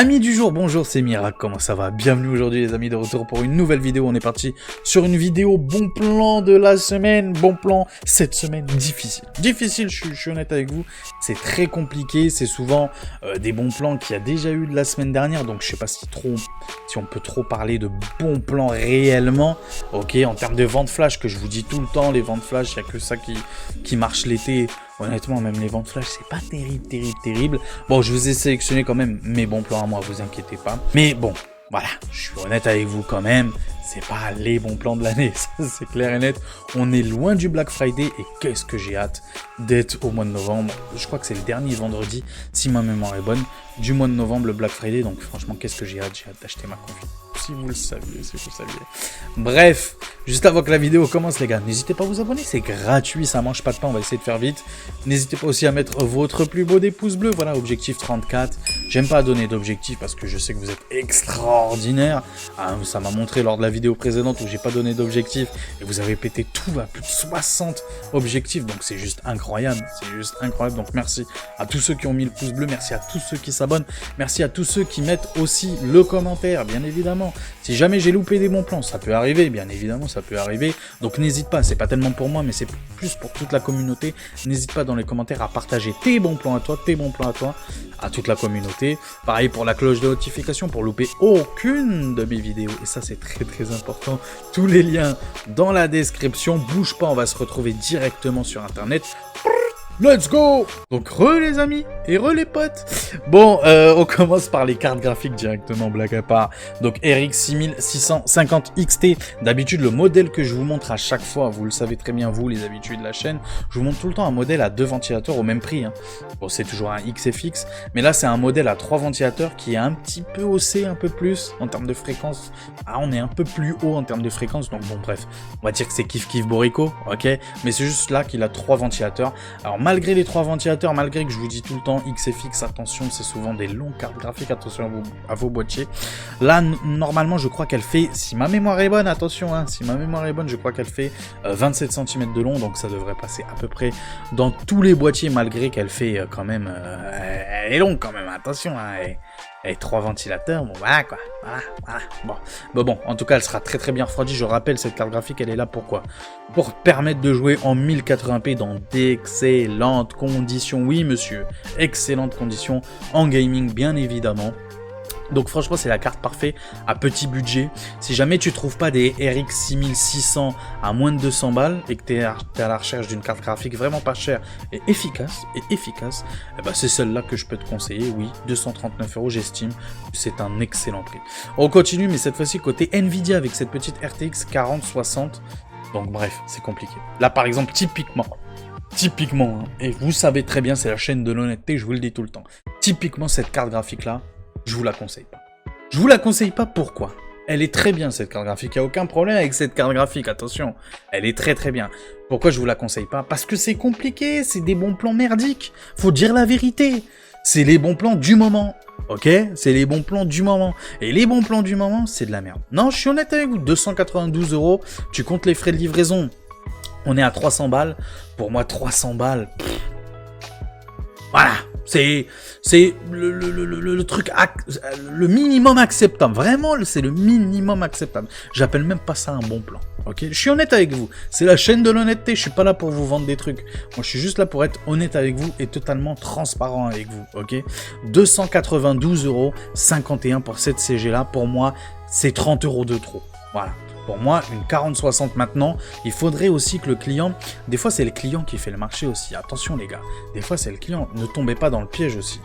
Amis du jour, bonjour, c'est Mirac, comment ça va? Bienvenue aujourd'hui les amis, de retour pour une nouvelle vidéo. On est parti sur une vidéo bon plan de la semaine, bon plan cette semaine difficile. Difficile, je suis honnête avec vous, c'est très compliqué, c'est souvent des bons plans qu'il y a déjà eu de la semaine dernière, donc je sais pas si on peut trop parler de bons plans réellement. Ok, en termes de vente flash, que je vous dis tout le temps, les ventes flash, il n'y a que ça qui marche l'été. Honnêtement, même les ventes flash, c'est pas terrible. Bon, je vous ai sélectionné quand même mes bons plans à moi, vous inquiétez pas. Mais bon, voilà, je suis honnête avec vous quand même, c'est pas les bons plans de l'année, ça c'est clair et net. On est loin du Black Friday et qu'est-ce que j'ai hâte d'être au mois de novembre. Je crois que c'est le dernier vendredi, si ma mémoire est bonne, du mois de novembre, le Black Friday. Donc franchement, qu'est-ce que j'ai hâte d'acheter ma confiance. Si vous le saviez, si vous le saviez. Bref, juste avant que la vidéo commence les gars, n'hésitez pas à vous abonner, c'est gratuit, ça mange pas de pain, on va essayer de faire vite. N'hésitez pas aussi à mettre votre plus beau des pouces bleus, voilà, objectif 34. J'aime pas donner d'objectif parce que je sais que vous êtes extraordinaire. Ça m'a montré lors de la vidéo précédente où j'ai pas donné d'objectif et vous avez pété tout à plus de 60 objectifs, donc c'est juste incroyable, donc merci à tous ceux qui ont mis le pouce bleu, merci à tous ceux qui s'abonnent, merci à tous ceux qui mettent aussi le commentaire, bien évidemment. Si jamais j'ai loupé des bons plans, ça peut arriver, bien évidemment, ça peut arriver. Donc n'hésite pas, c'est pas tellement pour moi, mais c'est plus pour toute la communauté. N'hésite pas dans les commentaires à partager tes bons plans à toi, à toute la communauté. Pareil pour la cloche de notification, pour louper aucune de mes vidéos. Et ça, c'est très important. Tous les liens dans la description. Bouge pas, on va se retrouver directement sur Internet. Let's go! Donc les amis et les potes. Bon, on commence par les cartes graphiques directement, blague à part. Donc RX 6650 XT, d'habitude le modèle que je vous montre à chaque fois, vous le savez très bien vous les habitués de la chaîne, je vous montre tout le temps un modèle à 2 ventilateurs au même prix. Bon, c'est toujours un XFX, mais là c'est un modèle à 3 ventilateurs qui est un petit peu haussé, un peu plus en termes de fréquence. On est un peu plus haut en termes de fréquence, donc bon bref, on va dire que c'est kiff borico, ok? Mais c'est juste là qu'il a 3 ventilateurs. Alors malgré les 3 ventilateurs, malgré que je vous dis tout le temps XFX, attention, c'est souvent des longues cartes graphiques, attention à vos boîtiers. Là, normalement, je crois qu'elle fait, si ma mémoire est bonne, attention, si ma mémoire est bonne, je crois qu'elle fait 27 cm de long, donc ça devrait passer à peu près dans tous les boîtiers, malgré qu'elle fait quand même, elle est longue quand même, attention, et 3 ventilateurs, bon voilà quoi, voilà. Bon, en tout cas elle sera très bien refroidie. Je rappelle, cette carte graphique elle est là pourquoi? Pour permettre de jouer en 1080p dans d'excellentes conditions, oui monsieur, excellentes conditions en gaming bien évidemment. Donc franchement c'est la carte parfaite à petit budget. Si jamais tu trouves pas des RX 6600 à moins de 200 balles et que tu es à la recherche d'une carte graphique vraiment pas chère et efficace, eh ben c'est celle-là que je peux te conseiller. Oui, 239 €, j'estime c'est un excellent prix. On continue, mais cette fois-ci côté Nvidia avec cette petite RTX 4060. Donc bref, c'est compliqué. Là par exemple typiquement, et vous savez très bien, c'est la chaîne de l'honnêteté, je vous le dis tout le temps. Typiquement cette carte graphique là, je vous la conseille pas. Je vous la conseille pas, pourquoi? Elle est très bien cette carte graphique, il n'y a aucun problème avec cette carte graphique, attention. Elle est très bien. Pourquoi je vous la conseille pas? Parce que c'est compliqué, c'est des bons plans merdiques. Faut dire la vérité. C'est les bons plans du moment, ok? C'est les bons plans du moment. Et les bons plans du moment, c'est de la merde. Non, je suis honnête avec vous, 292 €, tu comptes les frais de livraison. On est à 300 balles. Pour moi, 300 balles, voilà. C'est le truc, le minimum acceptable. Vraiment, c'est le minimum acceptable. J'appelle même pas ça un bon plan. Ok, je suis honnête avec vous. C'est la chaîne de l'honnêteté. Je suis pas là pour vous vendre des trucs. Moi, je suis juste là pour être honnête avec vous et totalement transparent avec vous. Ok, 292 € pour cette CG là. Pour moi, c'est 30 € de trop. Voilà. Pour moi, une 4060 maintenant, il faudrait aussi que le client... Des fois, c'est le client qui fait le marché aussi. Attention, les gars. Des fois, c'est le client. Ne tombez pas dans le piège aussi.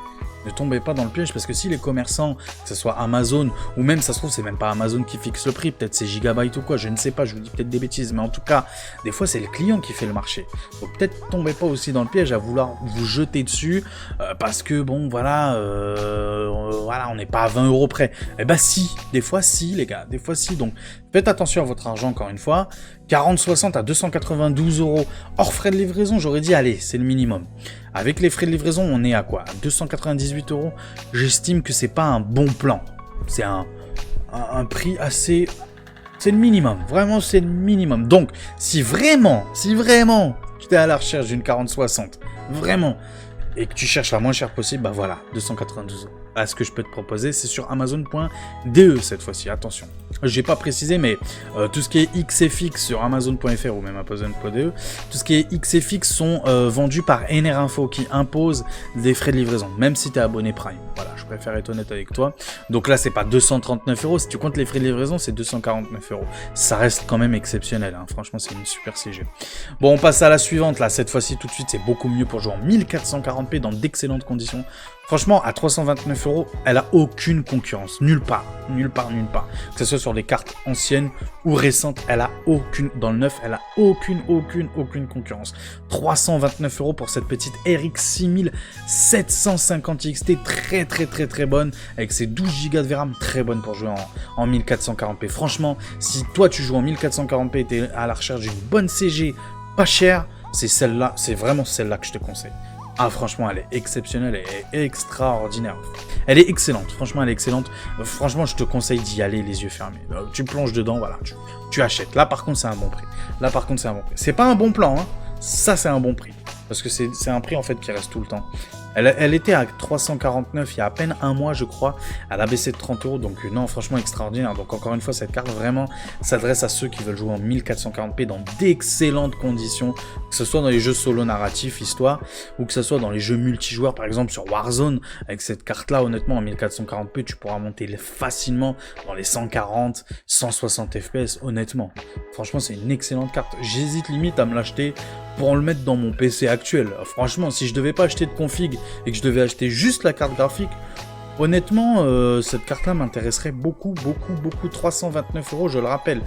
Ne tombez pas dans le piège parce que si les commerçants, que ce soit Amazon ou même, ça se trouve, c'est même pas Amazon qui fixe le prix. Peut-être c'est Gigabyte ou quoi. Je ne sais pas. Je vous dis peut-être des bêtises. Mais en tout cas, des fois, c'est le client qui fait le marché. Donc, peut-être tombez pas aussi dans le piège à vouloir vous jeter dessus parce que, bon, voilà, on n'est pas à 20 € près. Eh ben, si. Des fois, si, les gars. Des fois, si. Donc, faites attention à votre argent, encore une fois. 4060 à 292 € hors frais de livraison, j'aurais dit, allez, c'est le minimum. Avec les frais de livraison, on est à quoi? À 298 €. J'estime que c'est pas un bon plan. C'est un prix assez... C'est le minimum. Vraiment, c'est le minimum. Donc, si vraiment, tu es à la recherche d'une 4060, vraiment, et que tu cherches la moins chère possible, bah voilà, 292 €. à ce que je peux te proposer, c'est sur Amazon.de cette fois-ci, attention. J'ai pas précisé, mais tout ce qui est XFX sur Amazon.fr ou même Amazon.de, tout ce qui est XFX sont vendus par NRinfo qui impose des frais de livraison, même si tu es abonné Prime. Voilà, je préfère être honnête avec toi. Donc là, c'est pas 239 €, si tu comptes les frais de livraison, c'est 249 €. Ça reste quand même exceptionnel, hein. Franchement, c'est une super CG. Bon, on passe à la suivante, là, cette fois-ci, tout de suite, c'est beaucoup mieux pour jouer en 1440p dans d'excellentes conditions. Franchement, à 329 €, elle a aucune concurrence. Nulle part. Nulle part, nulle part. Que ce soit sur les cartes anciennes ou récentes, elle a aucune, dans le neuf, elle a aucune concurrence. 329 € pour cette petite RX 6750 XT, très bonne, avec ses 12 Go de VRAM, très bonne pour jouer en 1440p. Franchement, si toi tu joues en 1440p et t'es à la recherche d'une bonne CG pas chère, c'est celle-là, c'est vraiment celle-là que je te conseille. Ah, franchement, elle est exceptionnelle, elle est extraordinaire. Elle est excellente, franchement, elle est excellente. Franchement, je te conseille d'y aller les yeux fermés. Tu plonges dedans, voilà, tu achètes. Là, par contre, c'est un bon prix. Là, par contre, c'est un bon prix. C'est pas un bon plan, hein. Ça, c'est un bon prix. Parce que c'est un prix, en fait, qui reste tout le temps. Elle était à 349 il y a à peine un mois, je crois. Elle a baissé de 30 €, donc non, franchement extraordinaire. Donc encore une fois, cette carte vraiment s'adresse à ceux qui veulent jouer en 1440p dans d'excellentes conditions, que ce soit dans les jeux solo narratifs, histoire, ou que ce soit dans les jeux multijoueurs, par exemple sur Warzone. Avec cette carte-là, honnêtement, en 1440p, tu pourras monter facilement dans les 140, 160 FPS, honnêtement. Franchement, c'est une excellente carte. J'hésite limite à me l'acheter pour le mettre dans mon PC actuel. Franchement, si je devais pas acheter de config et que je devais acheter juste la carte graphique, honnêtement, cette carte-là m'intéresserait beaucoup. 329 €, je le rappelle.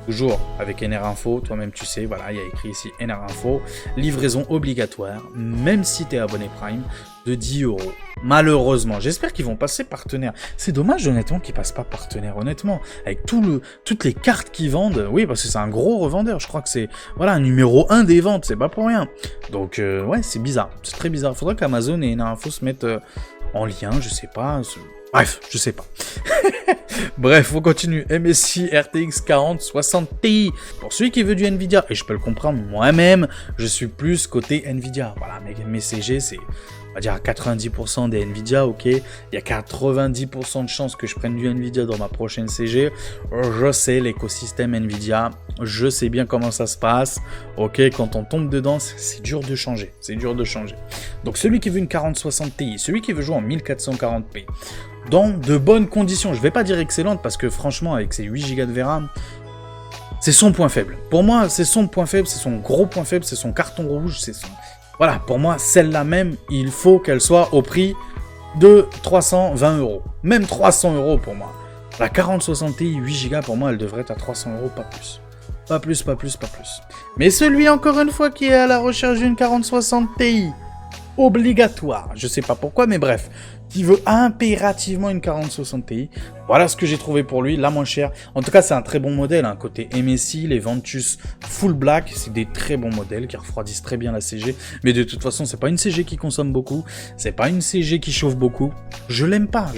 Toujours avec NRinfo, toi-même tu sais, voilà, il y a écrit ici NRinfo, livraison obligatoire, même si tu es abonné Prime, de 10 €. Malheureusement, j'espère qu'ils vont passer partenaire. C'est dommage, honnêtement, qu'ils passent pas partenaire, honnêtement. Avec toutes les cartes qu'ils vendent, oui, parce que c'est un gros revendeur, je crois que c'est, voilà, un numéro 1 des ventes, c'est pas pour rien. Donc, ouais, c'est bizarre, c'est très bizarre. Faudrait qu'Amazon et NRinfo se mettent en lien, je sais pas. Bref, je sais pas. Bref, on continue. MSI RTX 4060 Ti. Pour celui qui veut du Nvidia, et je peux le comprendre moi-même, je suis plus côté Nvidia. Voilà, mes CG, c'est, on va dire, à 90% des Nvidia, ok. Il y a 90% de chances que je prenne du Nvidia dans ma prochaine CG. Je sais l'écosystème Nvidia, je sais bien comment ça se passe. Ok, quand on tombe dedans, c'est dur de changer. C'est dur de changer. Donc celui qui veut une 4060 Ti, celui qui veut jouer en 1440p, dans de bonnes conditions, je vais pas dire excellente, parce que franchement, avec ses 8 Go de VRAM, c'est son point faible. Pour moi, c'est son point faible, c'est son gros point faible, c'est son carton rouge, c'est son... Voilà, pour moi, celle-là même, il faut qu'elle soit au prix de 320 €. Même 300 € pour moi. La 4060 Ti 8 Go, pour moi, elle devrait être à 300 €, pas plus. Pas plus. Mais celui, encore une fois, qui est à la recherche d'une 4060 Ti, obligatoire, je sais pas pourquoi, mais bref, qui veut impérativement une 4060 Ti, voilà ce que j'ai trouvé pour lui, la moins chère. En tout cas, c'est un très bon modèle, hein. Côté MSI, les Ventus Full Black, c'est des très bons modèles qui refroidissent très bien la CG. Mais de toute façon, c'est pas une CG qui consomme beaucoup, c'est pas une CG qui chauffe beaucoup. Je l'aime pas.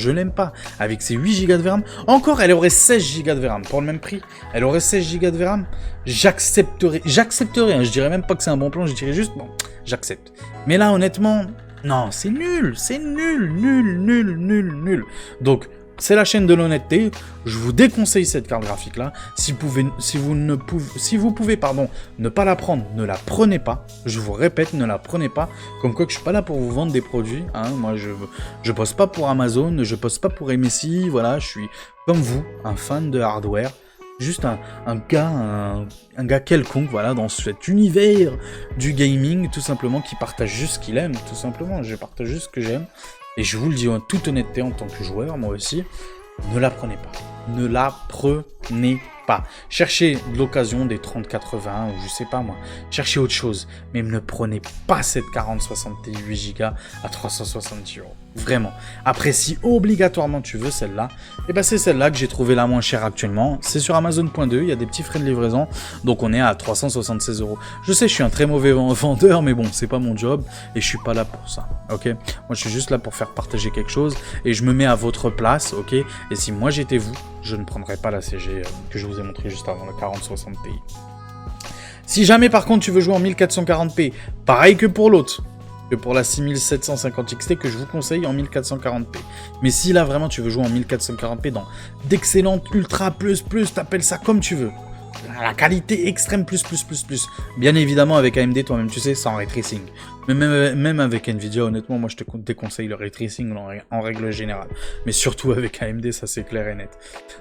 Avec ses 8 Go de VRAM, encore, elle aurait 16 Go de VRAM pour le même prix. Elle aurait 16 Go de VRAM, j'accepterais, hein. Je dirais même pas que c'est un bon plan, je dirais juste, bon, j'accepte. Mais là, honnêtement, non, c'est nul. Donc, c'est la chaîne de l'honnêteté. Je vous déconseille cette carte graphique-là. Si vous pouvez, ne pas la prendre, ne la prenez pas. Je vous répète, ne la prenez pas. Comme quoi que je suis pas là pour vous vendre des produits, hein. Moi, je bosse pas pour Amazon, je bosse pas pour MSI. Voilà, je suis comme vous, un fan de hardware. Juste un gars quelconque, voilà, dans cet univers du gaming, tout simplement, qui partage juste ce qu'il aime, tout simplement. Je partage juste ce que j'aime. Et je vous le dis en toute honnêteté, en tant que joueur, moi aussi, ne la prenez pas. Ne la prenez pas. Cherchez de l'occasion des 3080 ou je sais pas moi. Cherchez autre chose. Mais ne prenez pas cette 4060 Ti 8 Go à 370 €. Vraiment. Après, si obligatoirement tu veux celle-là, et ben c'est celle-là que j'ai trouvé la moins chère actuellement. C'est sur Amazon.de, il y a des petits frais de livraison. Donc on est à 376 €. Je sais, je suis un très mauvais vendeur, mais bon, c'est pas mon job et je suis pas là pour ça. Ok? Moi, je suis juste là pour faire partager quelque chose et je me mets à votre place, ok? Et si moi j'étais vous, je ne prendrais pas la CG que je vous ai montré juste avant, la 4060 Ti. Si jamais par contre tu veux jouer en 1440p, pareil que pour l'autre, que pour la 6750 XT que je vous conseille en 1440p. Mais si là vraiment tu veux jouer en 1440p dans d'excellentes ultra plus, t'appelles ça comme tu veux. La qualité extrême plus. Bien évidemment avec AMD, toi-même tu sais, sans ray tracing. Mais même avec Nvidia, honnêtement, moi je te déconseille le ray tracing en règle générale. Mais surtout avec AMD, ça c'est clair et net.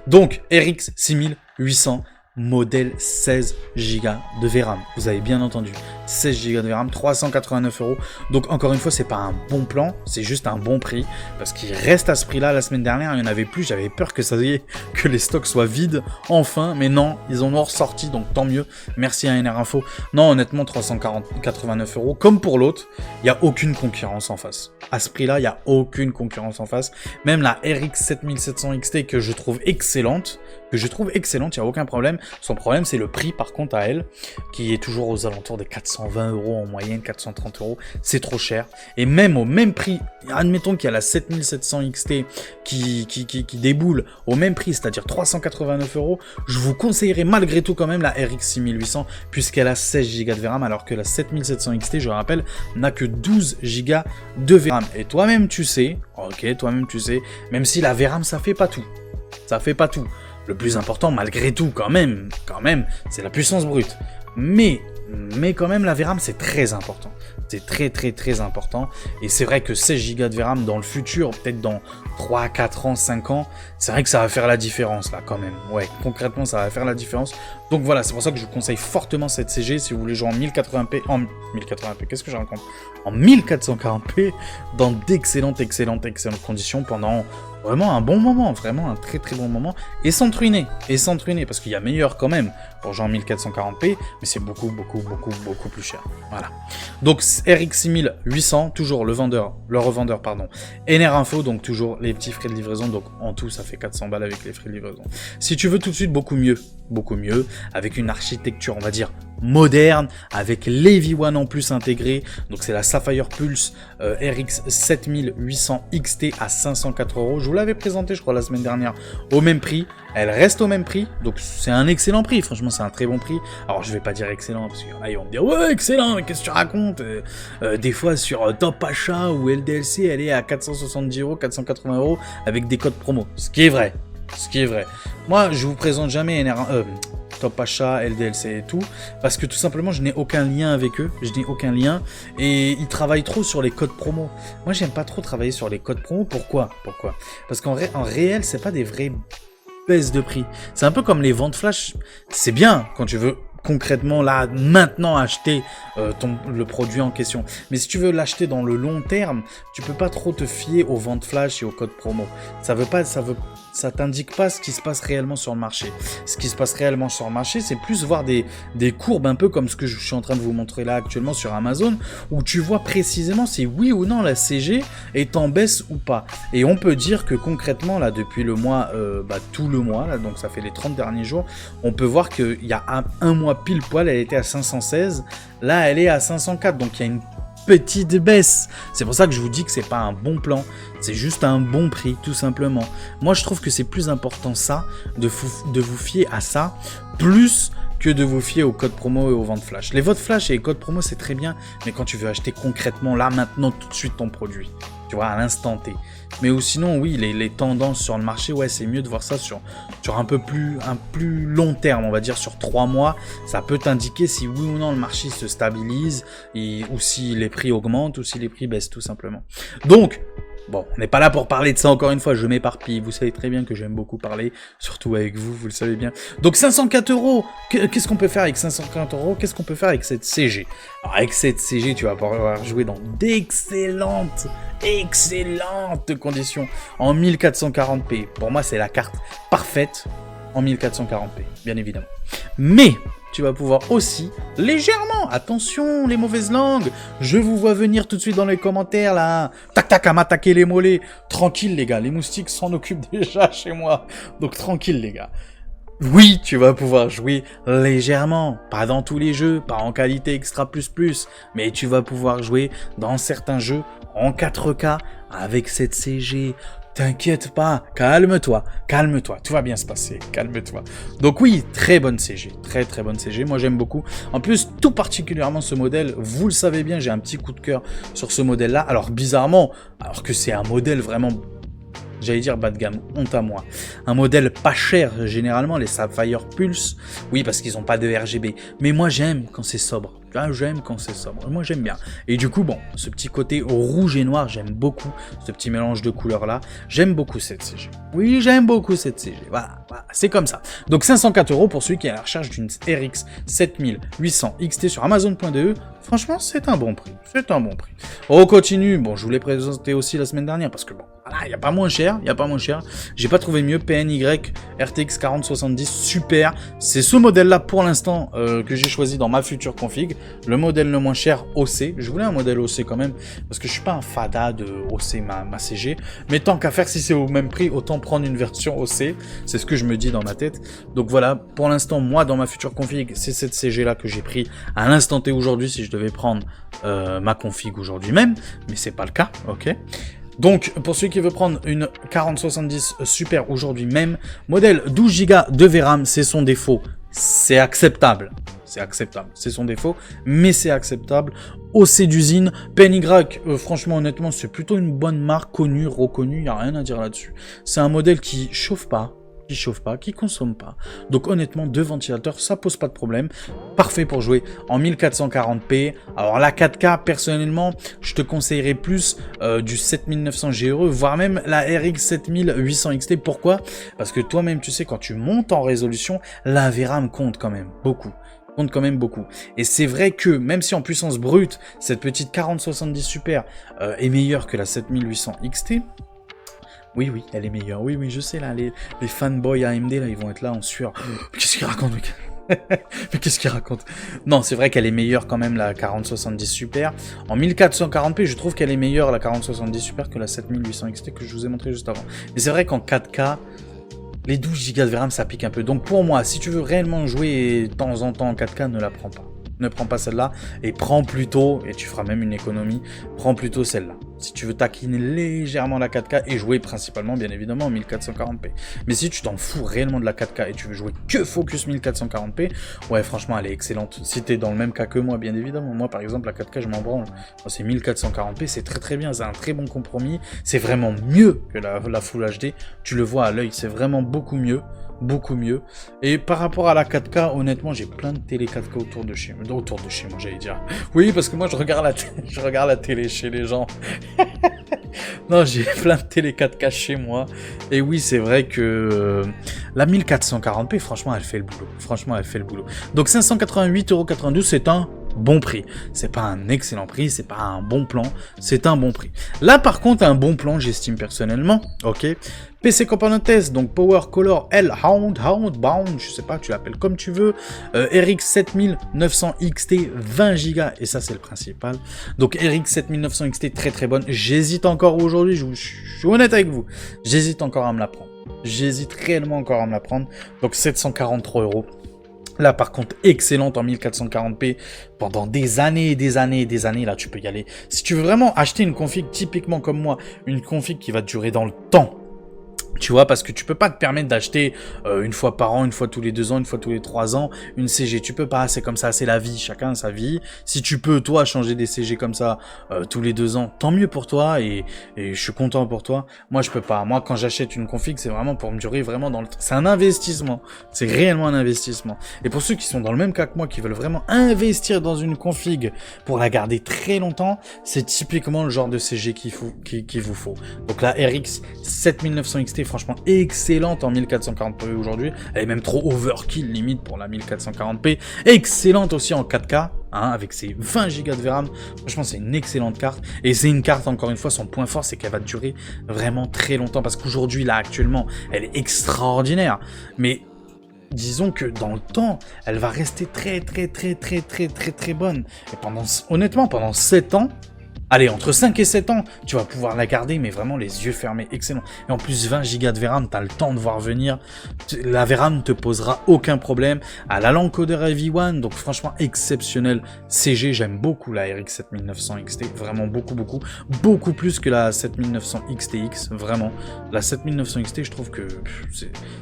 Donc, RX 6800, modèle 16 Go de VRAM. Vous avez bien entendu, 16 Go de VRAM, 389 €. Donc encore une fois, c'est pas un bon plan, c'est juste un bon prix. Parce qu'il reste à ce prix-là. La semaine dernière, il n'y en avait plus. J'avais peur que ça y est, que les stocks soient vides, enfin. Mais non, ils en ont ressorti, donc tant mieux. Merci à NR Info. Non, honnêtement, 389 €. Comme pour l'autre, il n'y a aucune concurrence en face. À ce prix-là, il n'y a aucune concurrence en face. Même la RX 7700 XT que je trouve excellente, il n'y a aucun problème. Son problème, c'est le prix, par contre, à elle, qui est toujours aux alentours des 420 € en moyenne, 430 €. C'est trop cher. Et même au même prix, admettons qu'il y a la 7700 XT qui déboule au même prix, c'est-à-dire 389 €, je vous conseillerais malgré tout quand même la RX 6800, puisqu'elle a 16 Go de VRAM, alors que la 7700 XT, je rappelle, n'a que 12 Go de VRAM. Et toi-même, tu sais, même si la VRAM, ça fait pas tout. Le plus important, malgré tout, quand même, c'est la puissance brute. Mais quand même, la VRAM, c'est très important. C'est très important. Et c'est vrai que 16 Go de VRAM dans le futur, peut-être dans 3, 4 ans, 5 ans, c'est vrai que ça va faire la différence, là, quand même. Ouais, concrètement, ça va faire la différence. Donc voilà, c'est pour ça que je vous conseille fortement cette CG si vous voulez jouer en 1080p, qu'est-ce que je raconte ? En 1440p, dans d'excellentes conditions pendant vraiment un bon moment, vraiment un très bon moment, et sans truiner, parce qu'il y a meilleur quand même pour jouer en 1440p, mais c'est beaucoup plus cher. Voilà. Donc RX 6800, toujours le revendeur, NR Info, donc toujours les petits frais de livraison, donc en tout ça fait 400 balles avec les frais de livraison. Si tu veux tout de suite beaucoup mieux, avec une architecture, on va dire, moderne, avec l'EV1 en plus intégré, donc c'est la Sapphire Pulse RX 7800 XT à 504 €. Je vous l'avais présenté, je crois, la semaine dernière, au même prix. Elle reste au même prix, donc c'est un excellent prix, franchement c'est un très bon prix. Alors je vais pas dire excellent, parce qu'il y en a, ils vont me dire « Ouais, excellent, mais qu'est-ce que tu racontes ?» Des fois sur Top Achat ou LDLC, elle est à 470 €, 480 € avec des codes promo, ce qui est vrai. Moi, je vous présente jamais Top Achat, LDLC et tout, parce que tout simplement, je n'ai aucun lien avec eux, et ils travaillent trop sur les codes promo. Moi, j'aime pas trop travailler sur les codes promo. Pourquoi ? Parce qu'en réel, c'est pas des vraies baisses de prix. C'est un peu comme les ventes flash. C'est bien quand tu veux concrètement là maintenant acheter le produit en question, mais si tu veux l'acheter dans le long terme, tu peux pas trop te fier aux ventes flash et aux codes promo. Ça t'indique pas ce qui se passe réellement sur le marché. Ce qui se passe réellement sur le marché, c'est plus voir des courbes un peu comme ce que je suis en train de vous montrer là actuellement sur Amazon, où tu vois précisément si oui ou non la CG est en baisse ou pas. Et on peut dire que concrètement là depuis le mois, tout le mois là, donc ça fait les 30 derniers jours, on peut voir qu'il y a un mois pile poil, elle était à 516, là elle est à 504, donc il y a une petite baisse. C'est pour ça que je vous dis que c'est pas un bon plan, c'est juste un bon prix, tout simplement. Moi je trouve que c'est plus important ça, de vous fier à ça, plus que de vous fier aux codes promo et aux ventes flash. Les ventes flash et les codes promo c'est très bien, mais quand tu veux acheter concrètement là, maintenant, tout de suite ton produit, tu vois, à l'instant T. Mais ou sinon, oui, les tendances sur le marché, ouais, c'est mieux de voir ça sur un plus long terme, on va dire sur 3 mois. Ça peut t'indiquer si oui ou non le marché se stabilise, ou si les prix augmentent, ou si les prix baissent, tout simplement. Donc, bon, on n'est pas là pour parler de ça encore une fois, je m'éparpille. Vous savez très bien que j'aime beaucoup parler, surtout avec vous, vous le savez bien. Donc 504 €, qu'est-ce qu'on peut faire avec 540 €? Qu'est-ce qu'on peut faire avec cette CG? Alors avec cette CG, tu vas pouvoir jouer dans d'excellentes conditions en 1440p. Pour moi, c'est la carte parfaite en 1440p, bien évidemment. Mais tu vas pouvoir aussi, légèrement, attention les mauvaises langues, je vous vois venir tout de suite dans les commentaires là, tac à m'attaquer les mollets, tranquille les gars, les moustiques s'en occupent déjà chez moi, donc tranquille les gars. Oui, tu vas pouvoir jouer légèrement, pas dans tous les jeux, pas en qualité extra plus, mais tu vas pouvoir jouer dans certains jeux en 4K avec cette CG T'inquiète pas, calme-toi, tout va bien se passer, calme-toi. Donc oui, très bonne CG, très très bonne CG, moi j'aime beaucoup. En plus, tout particulièrement ce modèle, vous le savez bien, j'ai un petit coup de cœur sur ce modèle-là. Alors bizarrement, alors que c'est un modèle vraiment... J'allais dire bas de gamme, honte à moi. Un modèle pas cher, généralement, les Sapphire Pulse. Oui, parce qu'ils n'ont pas de RGB. Mais moi, j'aime quand c'est sobre. J'aime quand c'est sobre. Moi, j'aime bien. Et du coup, bon, ce petit côté rouge et noir, j'aime beaucoup. Ce petit mélange de couleurs-là. J'aime beaucoup cette CG. Oui, j'aime beaucoup cette CG. Voilà, c'est comme ça. Donc, 504 € pour celui qui est à la recherche d'une RX 7800 XT sur Amazon.de. Franchement, c'est un bon prix. C'est un bon prix. On continue. Bon, je vous l'ai présenté aussi la semaine dernière parce que bon, voilà, il n'y a pas moins cher. J'ai pas trouvé mieux. PNY RTX 4070 super. C'est ce modèle-là pour l'instant que j'ai choisi dans ma future config. Le modèle le moins cher OC. Je voulais un modèle OC quand même parce que je suis pas un fada de OC ma CG. Mais tant qu'à faire, si c'est au même prix, autant prendre une version OC. C'est ce que je me dis dans ma tête. Donc voilà, pour l'instant, moi dans ma future config, c'est cette CG-là que j'ai pris à l'instant T aujourd'hui si je devais prendre ma config aujourd'hui même. Mais c'est pas le cas, ok. Donc, pour celui qui veut prendre une 4070 Super aujourd'hui même, modèle 12 Go de VRAM, c'est son défaut. C'est acceptable. C'est son défaut, mais c'est acceptable. OC d'usine, PNY, franchement, honnêtement, c'est plutôt une bonne marque, connue, reconnue, il n'y a rien à dire là-dessus. C'est un modèle qui chauffe pas, qui consomme pas. Donc honnêtement, deux ventilateurs, ça pose pas de problème. Parfait pour jouer en 1440p. Alors la 4K, personnellement, je te conseillerais plus du 7900 GRE, voire même la RX 7800 XT. Pourquoi? Parce que toi-même, tu sais, quand tu montes en résolution, la VRAM compte quand même beaucoup. Et c'est vrai que, même si en puissance brute, cette petite 4070 Super est meilleure que la 7800 XT, oui, elle est meilleure. Oui, je sais, là, les fanboys AMD, là, ils vont être là en sueur. Qu'est-ce qu'ils racontent, mec? Mais qu'est-ce qu'il raconte? Non, c'est vrai qu'elle est meilleure quand même, la 4070 Super. En 1440p, je trouve qu'elle est meilleure, la 4070 Super, que la 7800 XT que je vous ai montré juste avant. Mais c'est vrai qu'en 4K, les 12 Go de VRAM, ça pique un peu. Donc pour moi, si tu veux réellement jouer de temps en temps en 4K, ne la prends pas. Ne prends pas celle-là et prends plutôt, et tu feras même une économie, prends plutôt celle-là. Si tu veux taquiner légèrement la 4K et jouer principalement, bien évidemment, en 1440p. Mais si tu t'en fous réellement de la 4K et tu veux jouer que focus 1440p, ouais, franchement, elle est excellente. Si t'es dans le même cas que moi, bien évidemment. Moi, par exemple, la 4K, je m'en branle. C'est 1440p, c'est très très bien. C'est un très bon compromis. C'est vraiment mieux que la Full HD. Tu le vois à l'œil, c'est vraiment beaucoup mieux. Et par rapport à la 4K, honnêtement, j'ai plein de télé 4K autour de chez moi, j'allais dire. Oui, parce que moi, je regarde la télé chez les gens. Non, j'ai plein de télé 4K chez moi. Et oui, c'est vrai que la 1440p, franchement, elle fait le boulot. Donc 588,92 €, c'est un bon prix. C'est pas un excellent prix, c'est pas un bon plan, c'est un bon prix. Là, par contre, un bon plan, j'estime personnellement, ok. PC Component Test, donc Power Color L Houndbound, je sais pas, tu l'appelles comme tu veux. RX 7900 XT, 20 Go, et ça c'est le principal. Donc RX 7900 XT, très très bonne. J'hésite encore aujourd'hui, je suis honnête avec vous, j'hésite encore à me la prendre. J'hésite réellement encore à me la prendre. Donc 743 €. Là, par contre, excellente en 1440p pendant des années, là, tu peux y aller. Si tu veux vraiment acheter une config typiquement comme moi, une config qui va durer dans le temps, tu vois, parce que tu peux pas te permettre d'acheter une fois par an, une fois tous les 2 ans, une fois tous les 3 ans, une CG. Tu peux pas, c'est comme ça, c'est la vie, chacun a sa vie. Si tu peux, toi, changer des CG comme ça tous les 2 ans, tant mieux pour toi et je suis content pour toi. Moi, je peux pas. Moi, quand j'achète une config, c'est vraiment pour me durer vraiment dans le temps. C'est un investissement. C'est réellement un investissement. Et pour ceux qui sont dans le même cas que moi, qui veulent vraiment investir dans une config pour la garder très longtemps, c'est typiquement le genre de CG qu'il vous faut. Donc la RX 7900 XT, franchement excellente en 1440p aujourd'hui. Elle est même trop overkill limite pour la 1440p. Excellente aussi en 4K. Hein, avec ses 20 Go de VRAM, franchement c'est une excellente carte, et c'est une carte, encore une fois, son point fort c'est qu'elle va durer vraiment très longtemps, parce qu'aujourd'hui là actuellement elle est extraordinaire, mais disons que dans le temps elle va rester très bonne, et honnêtement pendant 7 ans, Allez, entre 5 et 7 ans, tu vas pouvoir la garder, mais vraiment les yeux fermés, excellent. Et en plus, 20 Go de VRAM, t'as le temps de voir venir. La VRAM ne te posera aucun problème. À la l'encodeur AV1, donc franchement exceptionnel. CG, j'aime beaucoup la RX 7900 XT, vraiment beaucoup, beaucoup. Beaucoup plus que la 7900 XTX, vraiment. La 7900 XT, je trouve que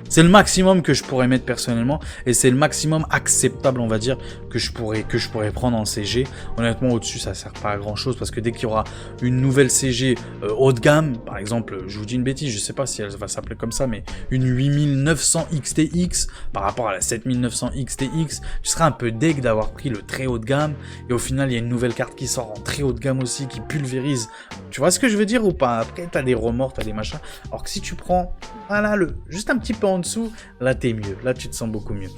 c'est le maximum que je pourrais mettre personnellement. Et c'est le maximum acceptable, on va dire, que je pourrais prendre en CG. Honnêtement, au-dessus, ça sert pas à grand-chose, parce que dès qu'il y aura une nouvelle CG haut de gamme, par exemple, je vous dis une bêtise, je sais pas si elle va s'appeler comme ça, mais une 8900 XTX par rapport à la 7900 XTX, je serais un peu deg d'avoir pris le très haut de gamme, et au final, il y a une nouvelle carte qui sort en très haut de gamme aussi, qui pulvérise. Tu vois ce que je veux dire ou pas? Après, t'as des remords, t'as des machins, alors que si tu prends, voilà, juste un petit peu en dessous, là, t'es mieux, là, tu te sens beaucoup mieux.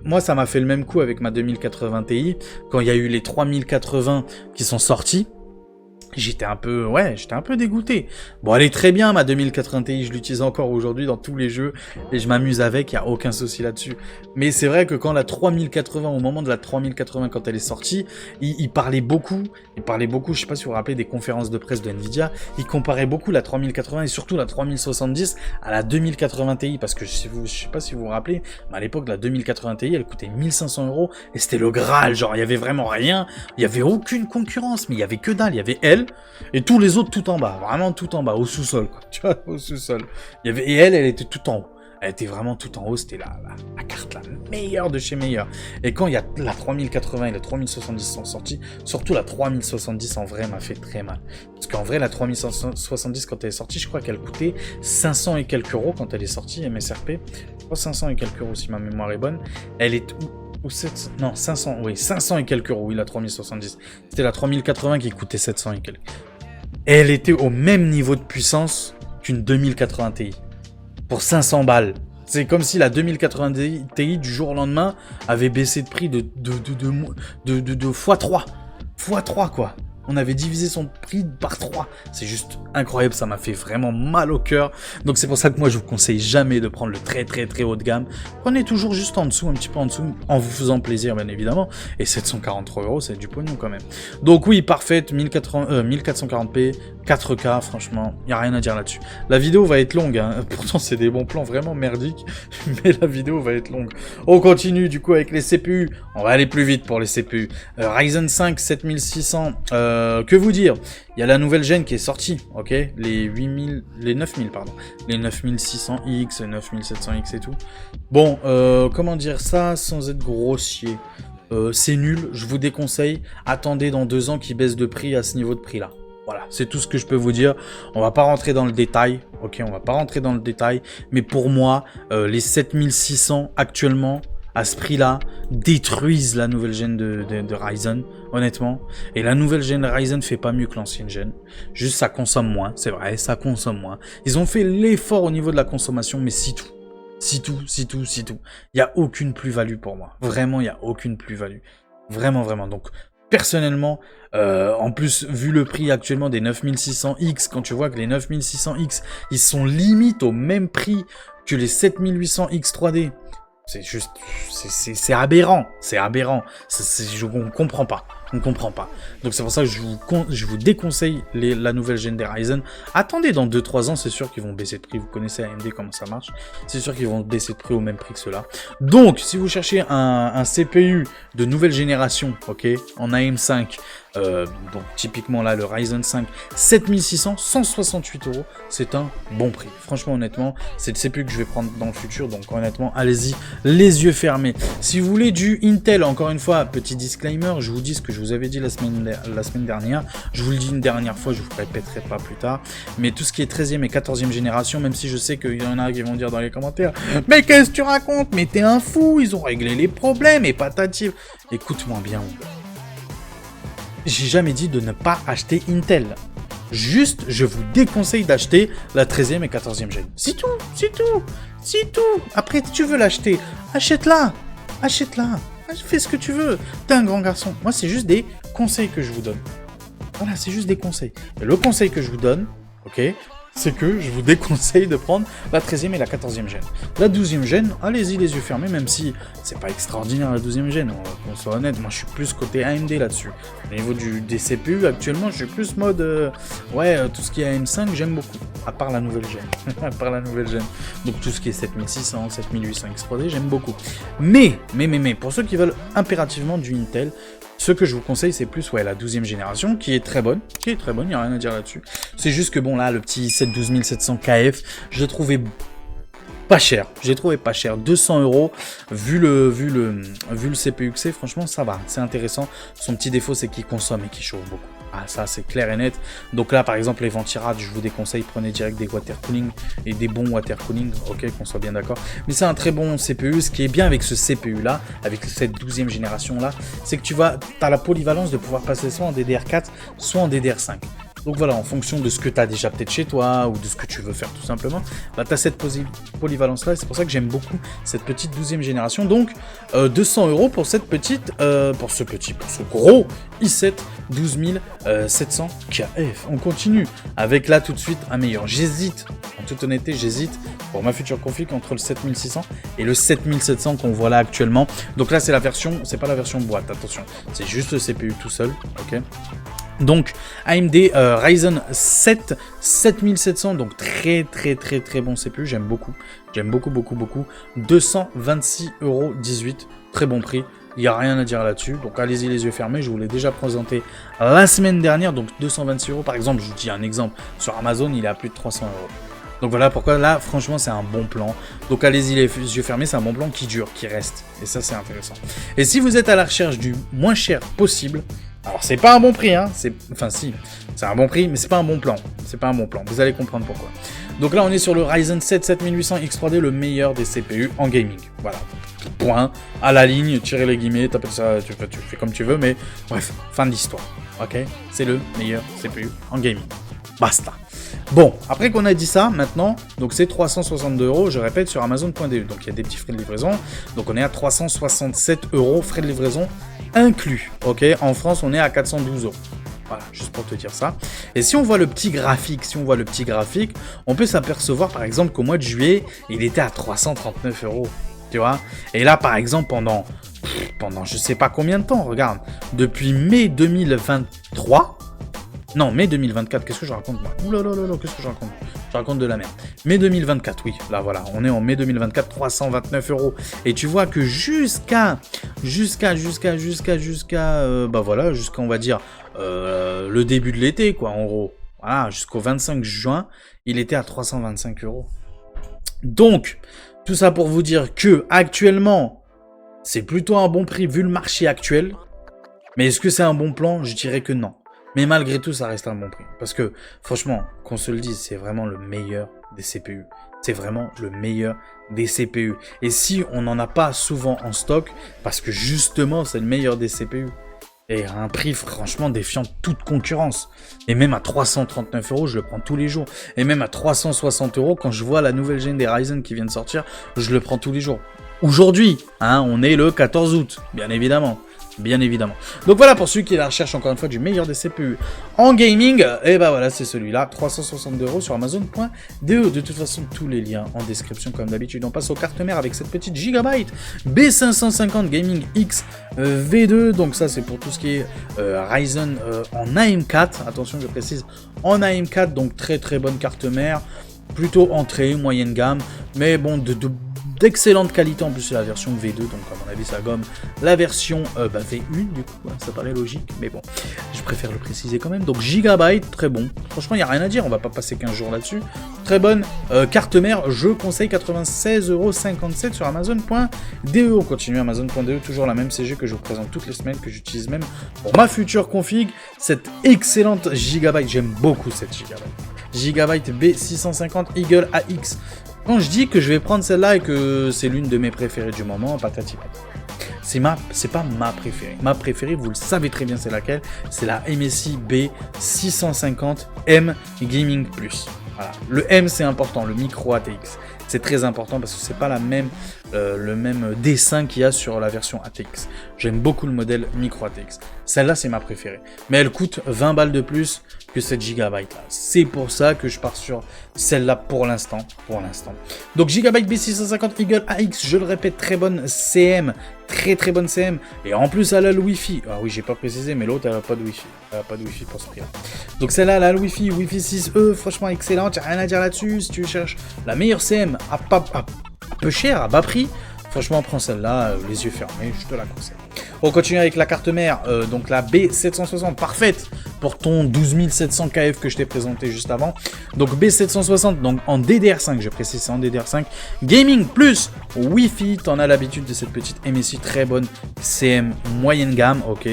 Moi, ça m'a fait le même coup avec ma 2080 Ti, quand il y a eu les 3080 qui sont sortis. J'étais un peu dégoûté. Bon, elle est très bien, ma 2080 Ti, je l'utilise encore aujourd'hui dans tous les jeux, et je m'amuse avec, il n'y a aucun souci là-dessus. Mais c'est vrai que quand la 3080, au moment de la 3080, quand elle est sortie, il parlait beaucoup, je sais pas si vous vous rappelez des conférences de presse de Nvidia, il comparait beaucoup la 3080 et surtout la 3070 à la 2080 Ti, parce que je sais pas si vous vous rappelez, mais à l'époque, la 2080 Ti, elle coûtait 1500 €, et c'était le Graal, genre, il y avait vraiment rien, il y avait aucune concurrence, mais il y avait que dalle, il y avait elle, et tous les autres tout en bas, vraiment tout en bas, au sous-sol, quoi, tu vois, au sous-sol. Et elle était tout en haut. Elle était vraiment tout en haut, c'était la carte la meilleure de chez meilleure. Et quand il y a la 3080 et la 3070 sont sortis, surtout la 3070 en vrai m'a fait très mal. Parce qu'en vrai, la 3070 quand elle est sortie, je crois qu'elle coûtait 500 et quelques euros quand elle est sortie, MSRP. Je crois 500 et quelques euros si ma mémoire est bonne. Elle est ou 700, non, 500, oui, 500 et quelques euros, oui, la 3070. C'était la 3080 qui coûtait 700 et quelques. Et elle était au même niveau de puissance qu'une 2080 Ti. Pour 500 balles. C'est comme si la 2080 Ti, du jour au lendemain, avait baissé de prix de x3. x3, quoi. On avait divisé son prix par 3. C'est juste incroyable, ça m'a fait vraiment mal au cœur. Donc c'est pour ça que moi je vous conseille jamais de prendre le très très très haut de gamme. Prenez toujours juste en dessous, un petit peu en dessous, en vous faisant plaisir bien évidemment. Et 743 €, c'est du pognon quand même. Donc oui, parfaite, 1440p, 4K, franchement, il n'y a rien à dire là-dessus. La vidéo va être longue, hein. Pourtant c'est des bons plans vraiment merdiques, mais la vidéo va être longue. On continue du coup avec les CPU, on va aller plus vite pour les CPU. Ryzen 5 7600, que vous dire? Il y a la nouvelle gêne qui est sortie, ok? Les 9000, les 9000, pardon. Les 9600X, 9700X et tout. Bon, comment dire ça sans être grossier? C'est nul, je vous déconseille. Attendez dans 2 ans qu'ils baissent de prix à ce niveau de prix là. Voilà, c'est tout ce que je peux vous dire. On va pas rentrer dans le détail, ok? On va pas rentrer dans le détail. Mais pour moi, les 7600 actuellement, à ce prix-là, détruisent la nouvelle gêne de Ryzen, honnêtement. Et la nouvelle gêne Ryzen fait pas mieux que l'ancienne gêne. Juste, ça consomme moins, c'est vrai, ça consomme moins. Ils ont fait l'effort au niveau de la consommation, mais c'est tout. C'est tout. Il n'y a aucune plus-value pour moi. Vraiment, il n'y a aucune plus-value. Vraiment, vraiment. Donc, personnellement, en plus, vu le prix actuellement des 9600X, quand tu vois que les 9600X, ils sont limite au même prix que les 7800X 3D, c'est juste, c'est aberrant, on comprend pas. Donc c'est pour ça que je vous déconseille la nouvelle gêne des Ryzen. Attendez, dans 2-3 ans, c'est sûr qu'ils vont baisser de prix. Vous connaissez AMD, comment ça marche. C'est sûr qu'ils vont baisser de prix au même prix que ceux-là. Donc, si vous cherchez un CPU de nouvelle génération, ok, en AM5, donc typiquement là, le Ryzen 5 7600, 168 €, c'est un bon prix. Franchement, honnêtement, c'est le CPU que je vais prendre dans le futur. Donc honnêtement, allez-y, les yeux fermés. Si vous voulez du Intel, encore une fois, petit disclaimer, je vous dis ce que je vous avais dit la semaine dernière. Je vous le dis une dernière fois, je vous répéterai pas plus tard. Mais tout ce qui est 13e et 14e génération, même si je sais qu'il y en a qui vont dire dans les commentaires, mais qu'est-ce que tu racontes? Mais t'es un fou, ils ont réglé les problèmes et patati. Écoute-moi bien. J'ai jamais dit de ne pas acheter Intel. Juste, je vous déconseille d'acheter la 13e et 14e gêne. C'est tout. Après, si tu veux l'acheter, achète-la. Fais ce que tu veux. T'es un grand garçon. Moi, c'est juste des conseils que je vous donne. Voilà, c'est juste des conseils. Et le conseil que je vous donne, ok, c'est que je vous déconseille de prendre la 13e et la 14e gêne. La 12e gêne, allez-y les yeux fermés, même si c'est pas extraordinaire la 12e gêne, qu'on soit honnête, moi je suis plus côté AMD là-dessus. Au niveau des CPU, actuellement, je suis plus mode, tout ce qui est AM5, j'aime beaucoup, à part la nouvelle gêne, Donc tout ce qui est 7600, 7800 X3D, j'aime beaucoup. Mais, pour ceux qui veulent impérativement du Intel, ce que je vous conseille, c'est plus la 12e génération, qui est très bonne, il n'y a rien à dire là-dessus. C'est juste que bon, là, le petit 12700 KF, je l'ai trouvé pas cher. J'ai trouvé pas cher. 200 €, vu le CPU que c'est, franchement, ça va. C'est intéressant. Son petit défaut, c'est qu'il consomme et qu'il chauffe beaucoup. Ah, ça, c'est clair et net. Donc là, par exemple, les ventirades, je vous déconseille, prenez direct des water cooling et des bons water cooling, ok, qu'on soit bien d'accord. Mais c'est un très bon CPU. Ce qui est bien avec ce CPU-là, avec cette 12e génération-là, c'est que tu as la polyvalence de pouvoir passer soit en DDR4, soit en DDR5. Donc voilà, en fonction de ce que tu as déjà peut-être chez toi ou de ce que tu veux faire tout simplement, tu as cette polyvalence-là et c'est pour ça que j'aime beaucoup cette petite 12e génération. Donc 200 € pour cette petite, pour ce gros i7 12700 KF. On continue avec là tout de suite un meilleur. J'hésite, en toute honnêteté, pour ma future config entre le 7600 et le 7700 qu'on voit là actuellement. Donc là c'est la version, c'est pas la version boîte, attention, c'est juste le CPU tout seul, ok. Donc AMD Ryzen 7 7700, donc très bon CPU, j'aime beaucoup, 226,18 €, très bon prix, il n'y a rien à dire là-dessus, donc allez-y les yeux fermés, je vous l'ai déjà présenté la semaine dernière, donc 226 € par exemple, je vous dis un exemple, sur Amazon il est à plus de 300 €. Donc voilà pourquoi là franchement c'est un bon plan, donc allez-y les yeux fermés, c'est un bon plan qui dure, qui reste, et ça c'est intéressant. Et si vous êtes à la recherche du moins cher possible, alors c'est pas un bon prix, hein, c'est un bon prix, mais c'est pas un bon plan, vous allez comprendre pourquoi. Donc là on est sur le Ryzen 7 7800 X3D, le meilleur des CPU en gaming, voilà, point, à la ligne, tirez les guillemets, t'appelles ça, tu fais comme tu veux, mais bref, fin de l'histoire, ok, c'est le meilleur CPU en gaming, basta. Bon, après qu'on a dit ça, maintenant, donc c'est 362 €, je répète, sur Amazon.de, donc il y a des petits frais de livraison, donc on est à 367 € frais de livraison inclus, ok, en France on est à 412 €, voilà, juste pour te dire ça. Et si on voit le petit graphique, on peut s'apercevoir par exemple qu'au mois de juillet, il était à 339 €, tu vois, et là par exemple pendant je sais pas combien de temps, regarde, depuis mai 2023, non, mai 2024, qu'est-ce que je raconte moi? Oulala, qu'est-ce que je raconte? Je raconte de la merde. Mai 2024, oui, là voilà, on est en mai 2024, 329 €. Et tu vois que jusqu'à on va dire, le début de l'été, quoi, en gros. Voilà, jusqu'au 25 juin, il était à 325 €. Donc, tout ça pour vous dire que, actuellement, c'est plutôt un bon prix vu le marché actuel. Mais est-ce que c'est un bon plan? Je dirais que non. Mais malgré tout, ça reste un bon prix. Parce que, franchement, qu'on se le dise, c'est vraiment le meilleur des CPU. C'est vraiment le meilleur des CPU. Et si on n'en a pas souvent en stock, parce que justement, c'est le meilleur des CPU, et à un prix franchement défiant toute concurrence. Et même à 339 €, je le prends tous les jours. Et même à 360 €, quand je vois la nouvelle gêne des Ryzen qui vient de sortir, je le prends tous les jours. Aujourd'hui, hein, on est le 14 août, bien évidemment. Donc voilà, pour ceux qui la recherchent encore une fois du meilleur des CPU en gaming, et bah voilà, c'est celui-là, 362 € sur Amazon.de. De toute façon, tous les liens en description comme d'habitude. On passe aux cartes mères avec cette petite Gigabyte B550 Gaming X V2. Donc ça, c'est pour tout ce qui est Ryzen en AM4. Attention, je précise, en AM4, donc très bonne carte mère. Plutôt entrée, moyenne gamme, mais bon, d'excellente qualité. En plus c'est la version V2, donc à mon avis ça gomme la version V1 du coup, ça paraît logique, mais bon, je préfère le préciser quand même. Donc Gigabyte, très bon, franchement il n'y a rien à dire, on va pas passer 15 jours là-dessus. Très bonne carte mère, je conseille 96,57 € sur Amazon.de. On continue Amazon.de, toujours la même CG que je vous présente toutes les semaines, que j'utilise même pour ma future config, cette excellente Gigabyte, j'aime beaucoup cette Gigabyte B650 Eagle AX. Quand je dis que je vais prendre celle-là et que c'est l'une de mes préférées du moment, patati patata. C'est pas ma préférée. Ma préférée, vous le savez très bien, c'est laquelle? C'est la MSI B650M Gaming Plus. Voilà. Le M, c'est important, le micro ATX. C'est très important parce que c'est pas le même dessin qu'il y a sur la version ATX. J'aime beaucoup le modèle micro ATX. Celle-là, c'est ma préférée. Mais elle coûte 20 balles de plus que cette Gigabyte là. C'est pour ça que je pars sur celle-là pour l'instant. Donc Gigabyte B650 Eagle AX, je le répète, très bonne CM. Très bonne CM. Et en plus, elle a le Wi-Fi. Ah oui, j'ai pas précisé, mais l'autre, elle a pas de Wi-Fi. Elle a pas de Wi-Fi pour ce prix-là. Donc celle-là, elle a le Wi-Fi. Wi-Fi 6E, franchement excellente. Y'a rien à dire là-dessus. Si tu cherches la meilleure CM à peu cher, à bas prix, franchement, prends celle-là, les yeux fermés, je te la conseille. On continue avec la carte mère, donc la B760, parfaite pour ton 12700 KF que je t'ai présenté juste avant. Donc B760, donc en DDR5, je précise, c'est en DDR5. Gaming plus Wi-Fi, t'en as l'habitude de cette petite MSI, très bonne CM moyenne gamme, ok.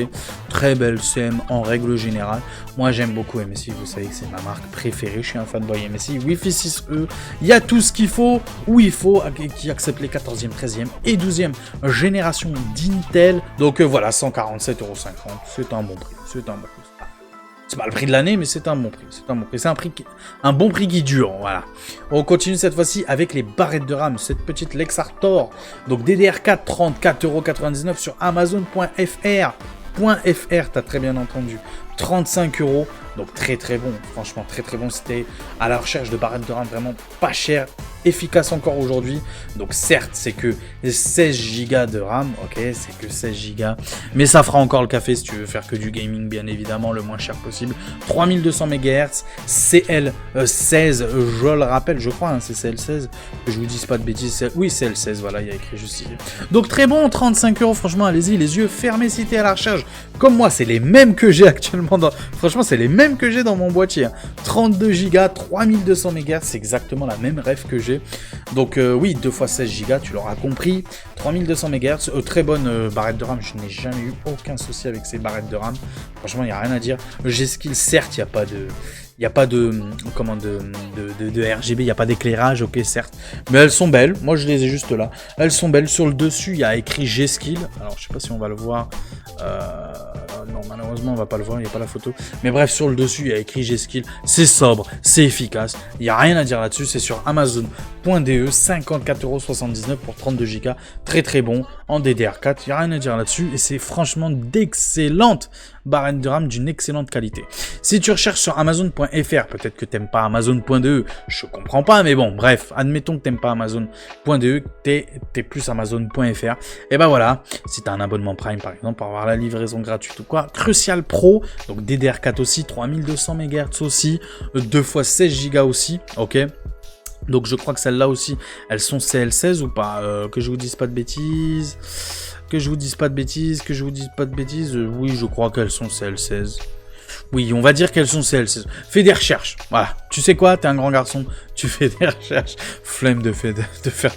Très belle CM en règle générale. Moi j'aime beaucoup MSI, vous savez que c'est ma marque préférée, je suis un fanboy MSI. Wi-Fi 6E, il y a tout ce qu'il faut, où il faut, qui accepte les 14e, 13e et 12e génération d'Intel. Donc voilà, 147,50 €, c'est un bon prix, C'est pas le prix de l'année, mais c'est un bon prix. C'est un bon prix qui dure, voilà. On continue cette fois-ci avec les barrettes de RAM, cette petite Lexartor. Donc DDR4, 34,99 € sur Amazon.fr. T'as très bien entendu. 35 €. Donc très bon, franchement très bon. C'était à la recherche de barrettes de RAM vraiment pas cher, efficace encore aujourd'hui. Donc certes, c'est que 16 Go de RAM, ok, c'est que 16 Go. Mais ça fera encore le café si tu veux faire que du gaming, bien évidemment, le moins cher possible. 3200 MHz, CL16, je le rappelle, je crois, hein, c'est CL16, que je vous dise pas de bêtises. Oui, CL16, voilà, il y a écrit juste ici. Donc très bon, 35 €, franchement, allez-y, les yeux fermés si t'es à la recherche. Comme moi, c'est les mêmes que j'ai actuellement franchement, c'est les mêmes que j'ai dans mon boîtier. 32 Go, 3200 MHz, c'est exactement la même ref que j'ai. Donc oui, 2 x 16 Go, tu l'auras compris. 3200 MHz, très bonne barrette de RAM. Je n'ai jamais eu aucun souci avec ces barrettes de RAM. Franchement, il n'y a rien à dire. G-Skill, certes, il n'y a pas de RGB, il n'y a pas d'éclairage, ok, certes. Mais elles sont belles. Moi, je les ai juste là. Elles sont belles. Sur le dessus, il y a écrit G-Skill. Alors, je sais pas si on va le voir. Non, malheureusement, on va pas le voir. Il n'y a pas la photo. Mais bref, sur le dessus, il y a écrit G-Skill. C'est sobre, c'est efficace. Il n'y a rien à dire là-dessus. C'est sur Amazon.de. 54,79 € pour 32 Go. Très bon. En DDR4. Il n'y a rien à dire là-dessus. Et c'est franchement d'excellentes barrettes de RAM d'une excellente qualité. Si tu recherches sur Amazon.fr, peut-être que t'aimes pas Amazon.de, je comprends pas, mais bon, bref, admettons que t'aimes pas Amazon.de, t'es plus Amazon.fr, et ben voilà, si t'as un abonnement Prime par exemple, pour avoir la livraison gratuite ou quoi, Crucial Pro, donc DDR4 aussi, 3200 MHz aussi, 2 x 16 Go aussi, ok. Donc je crois que celles-là aussi, elles sont CL16 ou pas, que je vous dise pas de bêtises. Oui, je crois qu'elles sont CL16. Oui, on va dire qu'elles sont CL16. Fais des recherches. Voilà. Tu sais quoi, t'es un grand garçon. Tu fais des recherches. Flemme de faire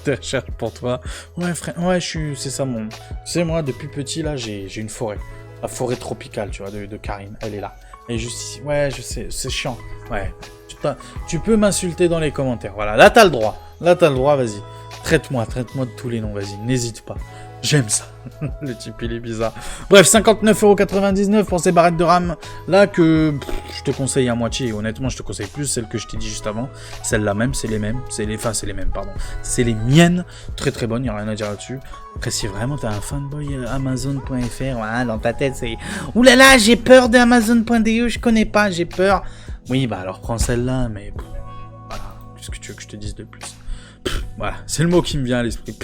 des recherches pour toi. Ouais, frère. Ouais, c'est ça mon. Tu sais, moi, depuis petit, là, j'ai une forêt. La forêt tropicale, tu vois, de Karim. Elle est là. Elle est juste ici. Ouais, je sais. C'est chiant. Ouais. Tu peux m'insulter dans les commentaires. Voilà. Là, t'as le droit. Vas-y. Traite-moi de tous les noms. Vas-y. N'hésite pas. J'aime ça. Le type, il est bizarre. Bref, 59,99 € pour ces barrettes de RAM. Là, que je te conseille à moitié. Honnêtement, je te conseille plus celle que je t'ai dit juste avant. Celle-là même, c'est les mêmes. C'est les mêmes, pardon. C'est les miennes. Très bonnes, il n'y a rien à dire là-dessus. Après, si vraiment t'es un fanboy Amazon.fr, voilà, dans ta tête, c'est... Ouh là là, j'ai peur d'Amazon.de, je connais pas, j'ai peur. Oui, bah alors prends celle-là, mais... Voilà, qu'est-ce que tu veux que je te dise de plus ? Voilà, c'est le mot qui me vient à l'esprit.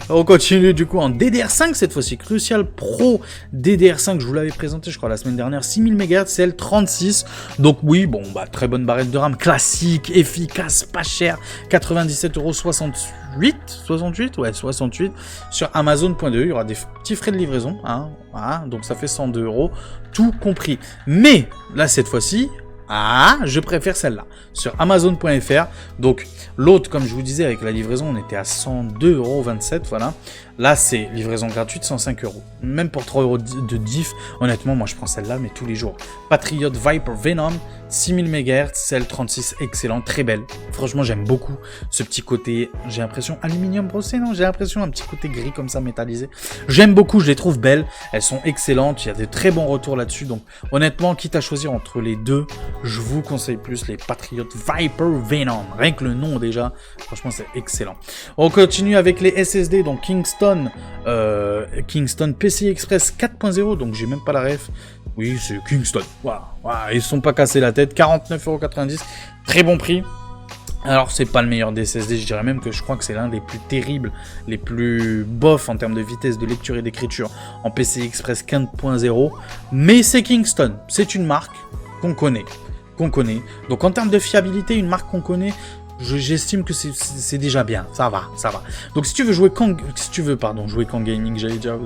On continue du coup en DDR5 cette fois-ci. Crucial Pro DDR5, je vous l'avais présenté je crois la semaine dernière. 6000 MHz, CL36. Donc oui, bon, bah très bonne barrette de RAM. Classique, efficace, pas cher. 97,68 €. 68 sur Amazon.de. Il y aura des petits frais de livraison. Hein, voilà, donc ça fait 102 €. Tout compris. Mais là cette fois-ci... Ah, je préfère celle-là, sur Amazon.fr. Donc, l'autre, comme je vous disais, avec la livraison, on était à 102,27 €, voilà. Là, c'est livraison gratuite, 105 €. Même pour 3 € de diff, honnêtement, moi, je prends celle-là, mais tous les jours. Patriot Viper Venom, 6000 MHz, CL36, excellent, très belle. Franchement, j'aime beaucoup ce petit côté, j'ai l'impression, aluminium brossé, non? J'ai l'impression un petit côté gris comme ça, métallisé. J'aime beaucoup, je les trouve belles. Elles sont excellentes, il y a de très bons retours là-dessus. Donc, honnêtement, quitte à choisir entre les deux, je vous conseille plus les Patriot Viper Venom. Rien que le nom déjà, franchement c'est excellent. On continue avec les SSD, donc Kingston PCI Express 4.0, donc j'ai même pas la ref. Oui, c'est Kingston. Voilà. Ils se sont pas cassés la tête. 49,90 €, très bon prix. Alors c'est pas le meilleur des SSD, je dirais même que je crois que c'est l'un des plus terribles, les plus bof en termes de vitesse de lecture et d'écriture en PCI Express 4.0, mais c'est Kingston, c'est une marque qu'on connaît. Donc en termes de fiabilité, une marque qu'on connaît, j'estime que c'est déjà bien, ça va. Donc si tu veux jouer jouer qu'en gaming, j'allais dire,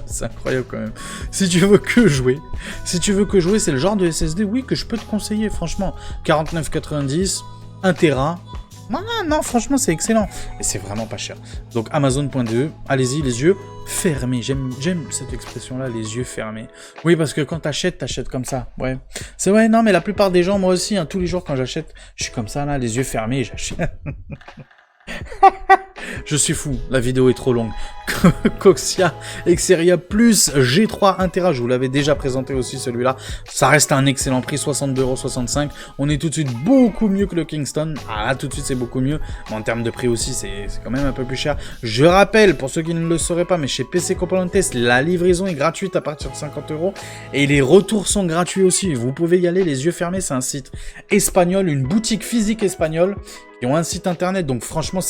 c'est incroyable quand même. Si tu veux que jouer, c'est le genre de SSD, oui, que je peux te conseiller, franchement. 49,90 €. 1 Tera. Non, franchement, c'est excellent. Et c'est vraiment pas cher. Donc, Amazon.de, allez-y, les yeux fermés. J'aime cette expression-là, les yeux fermés. Oui, parce que quand t'achètes comme ça. Ouais. C'est vrai, non, mais la plupart des gens, moi aussi, tous les jours, quand j'achète, je suis comme ça, là, les yeux fermés, j'achète. Je suis fou, la vidéo est trop longue. Coxia Xperia Plus G3 1 Tera, je vous l'avais déjà présenté aussi celui-là. Ça reste un excellent prix, 62,65 €. On est tout de suite beaucoup mieux que le Kingston. Ah là, tout de suite c'est beaucoup mieux. Mais en termes de prix aussi, c'est quand même un peu plus cher. Je rappelle, pour ceux qui ne le sauraient pas, mais chez PC Componentes, la livraison est gratuite à partir de 50 € et les retours sont gratuits aussi. Vous pouvez y aller les yeux fermés, c'est un site espagnol, une boutique physique espagnole. Ils ont un site internet, donc franchement,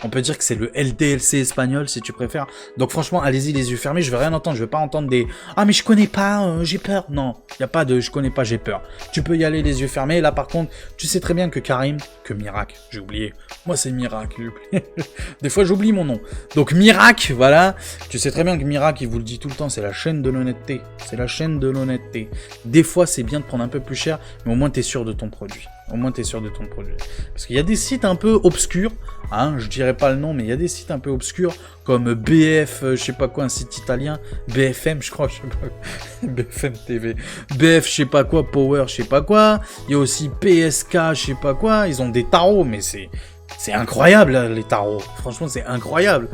on peut dire que c'est le LDLC espagnol, si tu préfères. Donc franchement, allez-y les yeux fermés, je vais rien entendre, je vais pas entendre des « Ah mais je connais pas, j'ai peur ». Non, il n'y a pas de « je connais pas, j'ai peur ». Tu peux y aller les yeux fermés. Là par contre, tu sais très bien que Mirac, j'ai oublié. Moi c'est Mirac, j'ai oublié. Des fois j'oublie mon nom. Donc Mirac, voilà. Tu sais très bien que Mirac, il vous le dit tout le temps, c'est la chaîne de l'honnêteté. C'est la chaîne de l'honnêteté. Des fois c'est bien de prendre un peu plus cher, mais au moins tu es sûr de ton produit. Parce qu'il y a des sites un peu obscurs, je dirais pas le nom, mais il y a des sites un peu obscurs, comme BF, je sais pas quoi, un site italien, BFM, je crois, BFM TV, BF, je sais pas quoi, Power, je sais pas quoi, il y a aussi PSK, je sais pas quoi, ils ont des tarots, mais c'est incroyable, les tarots, franchement, c'est incroyable.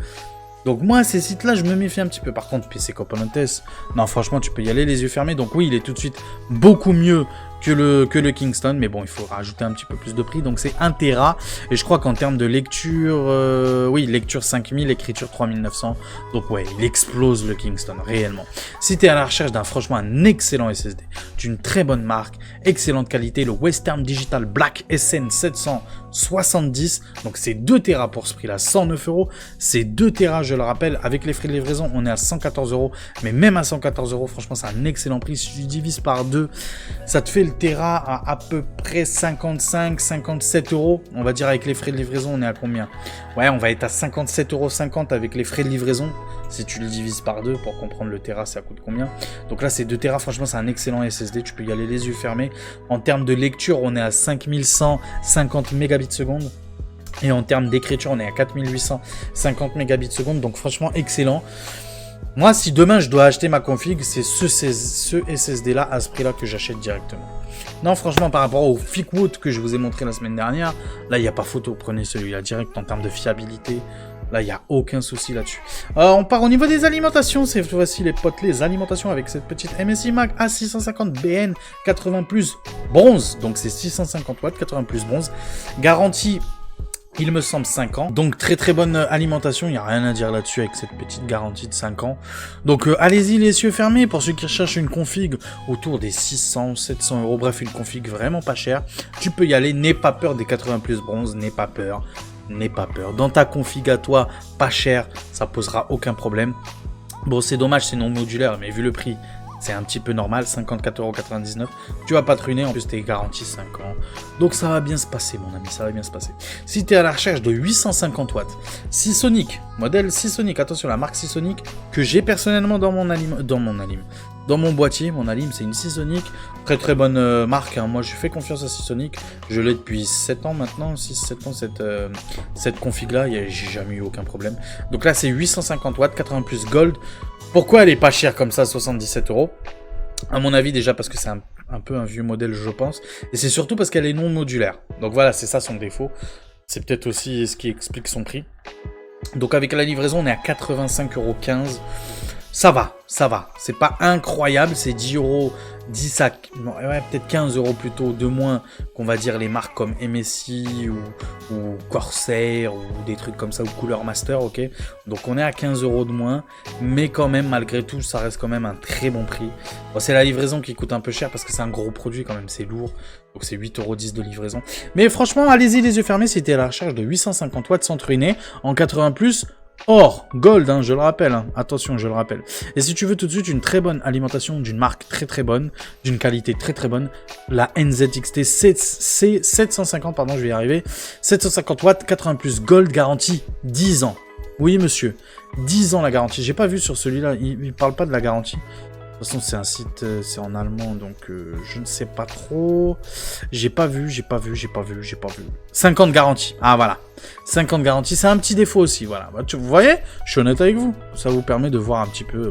Donc moi, ces sites-là, je me méfie un petit peu. Par contre, PC Componentes, non, franchement, tu peux y aller les yeux fermés. Donc oui, il est tout de suite beaucoup mieux que le Kingston, mais bon, il faut rajouter un petit peu plus de prix, donc c'est 1 Tera, et je crois qu'en termes de lecture, lecture 5000, écriture 3900, donc ouais, il explose le Kingston, réellement. Si tu es à la recherche franchement, un excellent SSD, d'une très bonne marque, excellente qualité, le Western Digital Black SN 770, donc c'est 2 Tera pour ce prix-là, 109 €, c'est 2 Tera, je le rappelle, avec les frais de livraison, on est à 114 €, mais même à 114 €, franchement, c'est un excellent prix. Si tu divises par 2, ça te fait le Tera à peu près 55-57 €. On va dire avec les frais de livraison, on est à combien? Ouais, on va être à 57,50 € avec les frais de livraison. Si tu le divises par 2 pour comprendre le Tera, ça coûte combien? Donc là, c'est 2 Tera. Franchement, c'est un excellent SSD. Tu peux y aller les yeux fermés. En termes de lecture, on est à 5150 mégabits seconde. Et en termes d'écriture, on est à 4850 mégabits seconde. Donc franchement, excellent. Moi, si demain je dois acheter ma config, c'est ce SSD-là à ce prix-là que j'achète directement. Non, franchement, par rapport au Thickwood que je vous ai montré la semaine dernière, là, il n'y a pas photo. Prenez celui-là direct en termes de fiabilité. Là, il n'y a aucun souci là-dessus. On part au niveau des alimentations. C'est voici les potes, les alimentations avec cette petite MSI Mag A650 BN 80+ bronze. Donc, c'est 650 watts, 80+ bronze. Garantie, il me semble 5 ans. Donc très très bonne alimentation, il n'y a rien à dire là-dessus avec cette petite garantie de 5 ans. Donc allez-y les yeux fermés pour ceux qui recherchent une config autour des 600-700 €. Bref, une config vraiment pas chère. Tu peux y aller, n'aie pas peur des 80+ bronze, n'aie pas peur. Dans ta config à toi, pas cher, ça posera aucun problème. Bon, c'est dommage, c'est non modulaire, mais vu le prix, c'est un petit peu normal, 54,99 €. Tu vas pas te ruiner, en plus t'es garanti 5 ans. Donc ça va bien se passer, mon ami, ça va bien se passer. Si tu es à la recherche de 850 watts, Seasonic, modèle Seasonic, attention, la marque Seasonic, que j'ai personnellement dans mon boîtier, mon Alim, c'est une Seasonic, très très bonne marque, hein. Moi je fais confiance à Seasonic, je l'ai depuis 7 ans maintenant, 6-7 ans cette config là, j'ai jamais eu aucun problème. Donc là c'est 850 watts, 80+ gold. Pourquoi elle est pas chère comme ça, 77 €? À mon avis, déjà parce que c'est un peu un vieux modèle, je pense. Et c'est surtout parce qu'elle est non modulaire. Donc voilà, c'est ça son défaut. C'est peut-être aussi ce qui explique son prix. Donc avec la livraison, on est à 85,15 €. Ça va. C'est pas incroyable, c'est 10 € 10 à... Ouais, peut-être 15 € plutôt de moins qu'on va dire les marques comme MSI ou Corsair ou des trucs comme ça, ou Cooler Master, ok. Donc on est à 15 € de moins, mais quand même, malgré tout, ça reste quand même un très bon prix. Bon, c'est la livraison qui coûte un peu cher parce que c'est un gros produit quand même, c'est lourd. Donc c'est 8,10 € de livraison. Mais franchement, allez-y les yeux fermés, c'était à la recherche de 850 watts sans truiner en 80+. Or, Gold, hein, je le rappelle, hein. Attention, je le rappelle. Et si tu veux tout de suite une très bonne alimentation d'une marque très très bonne, d'une qualité très très bonne, la NZXT C750, pardon, je vais y arriver, 750 watts, 80+, Gold, garantie 10 ans. Oui monsieur, 10 ans la garantie. J'ai pas vu sur celui-là, il parle pas de la garantie. De toute façon, c'est un site, c'est en allemand, donc je ne sais pas trop. J'ai pas vu. 50 garanties. Ah, voilà. 50 garanties, c'est un petit défaut aussi, voilà. Bah, vous voyez, je suis honnête avec vous. Ça vous permet de voir un petit peu